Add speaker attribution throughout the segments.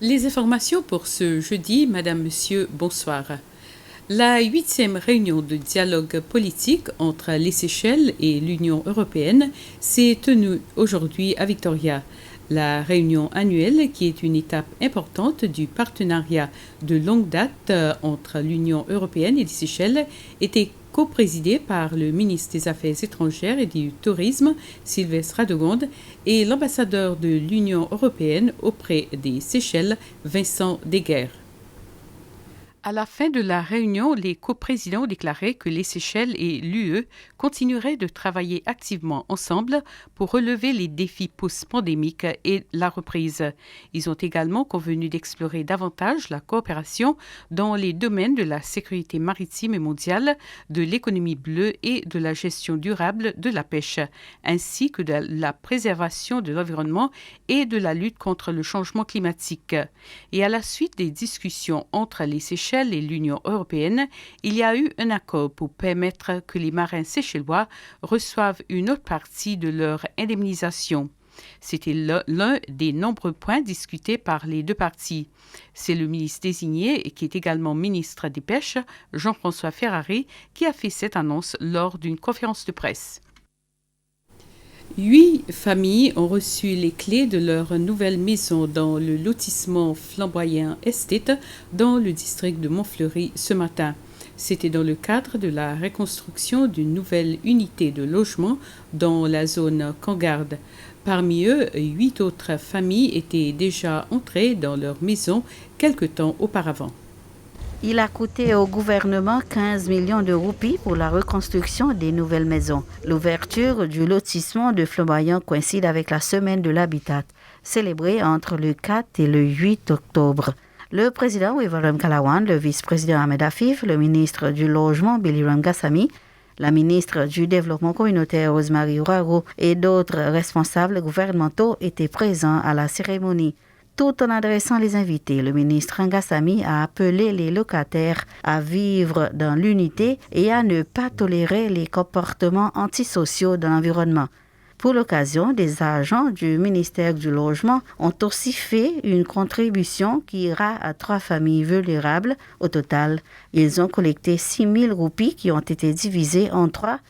Speaker 1: Les informations pour ce jeudi, Madame, Monsieur, bonsoir. La 8e réunion de dialogue politique entre les Seychelles et l'Union européenne s'est tenue aujourd'hui à Victoria. La réunion annuelle, qui est une étape importante du partenariat de longue date entre l'Union européenne et les Seychelles, était coprésidée par le ministre des Affaires étrangères et du Tourisme, Sylvestre Radegonde, et l'ambassadeur de l'Union européenne auprès des Seychelles, Vincent Deguerre. À la fin de la réunion, les coprésidents ont déclaré que les Seychelles et l'UE continueraient de travailler activement ensemble pour relever les défis post-pandémiques et la reprise. Ils ont également convenu d'explorer davantage la coopération dans les domaines de la sécurité maritime et mondiale, de l'économie bleue et de la gestion durable de la pêche, ainsi que de la préservation de l'environnement et de la lutte contre le changement climatique. Et à la suite des discussions entre les Seychelles et l'Union européenne, il y a eu un accord pour permettre que les marins séchellois reçoivent une autre partie de leur indemnisation. C'était l'un des nombreux points discutés par les deux parties. C'est le ministre désigné et qui est également ministre des Pêches, Jean-François Ferrari, qui a fait cette annonce lors d'une conférence de presse. 8 familles ont reçu les clés de leur nouvelle maison dans le lotissement Flamboyant Estate dans le district de Montfleury ce matin. C'était dans le cadre de la reconstruction d'une nouvelle unité de logement dans la zone Cangarde. Parmi eux, 8 autres familles étaient déjà entrées dans leur maison quelque temps auparavant.
Speaker 2: Il a coûté au gouvernement 15 millions de roupies pour la reconstruction des nouvelles maisons. L'ouverture du lotissement de Flamboyant coïncide avec la semaine de l'habitat, célébrée entre le 4 et le 8 octobre. Le président Wivaram Kalawan, le vice-président Ahmed Afif, le ministre du Logement Billy Ramgassamy, la ministre du Développement communautaire Rosemary Uraro et d'autres responsables gouvernementaux étaient présents à la cérémonie. Tout en adressant les invités, le ministre Ramgassamy a appelé les locataires à vivre dans l'unité et à ne pas tolérer les comportements antisociaux dans l'environnement. Pour l'occasion, des agents du ministère du Logement ont aussi fait une contribution qui ira à 3 familles vulnérables. Au total, ils ont collecté 6 000 roupies qui ont été divisées en 3.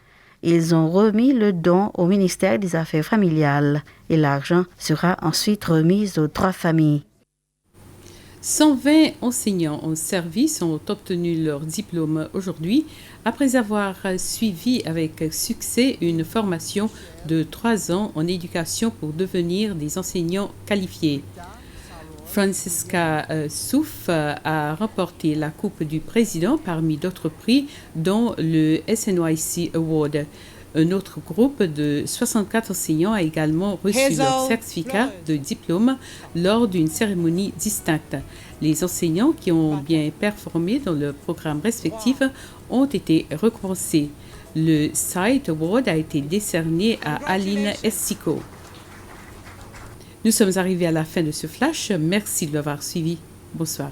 Speaker 2: Ils ont remis le don au ministère des Affaires familiales et l'argent sera ensuite remis aux 3 familles.
Speaker 1: 120 enseignants en service ont obtenu leur diplôme aujourd'hui après avoir suivi avec succès une formation de 3 ans en éducation pour devenir des enseignants qualifiés. Francisca Souf a remporté la Coupe du Président parmi d'autres prix, dont le SNYC Award. Un autre groupe de 64 enseignants a également reçu leur certificat de diplôme lors d'une cérémonie distincte. Les enseignants qui ont bien performé dans leurs programmes respectifs ont été récompensés. Le Sight Award a été décerné à Aline Essico. Nous sommes arrivés à la fin de ce flash. Merci de l'avoir suivi. Bonsoir.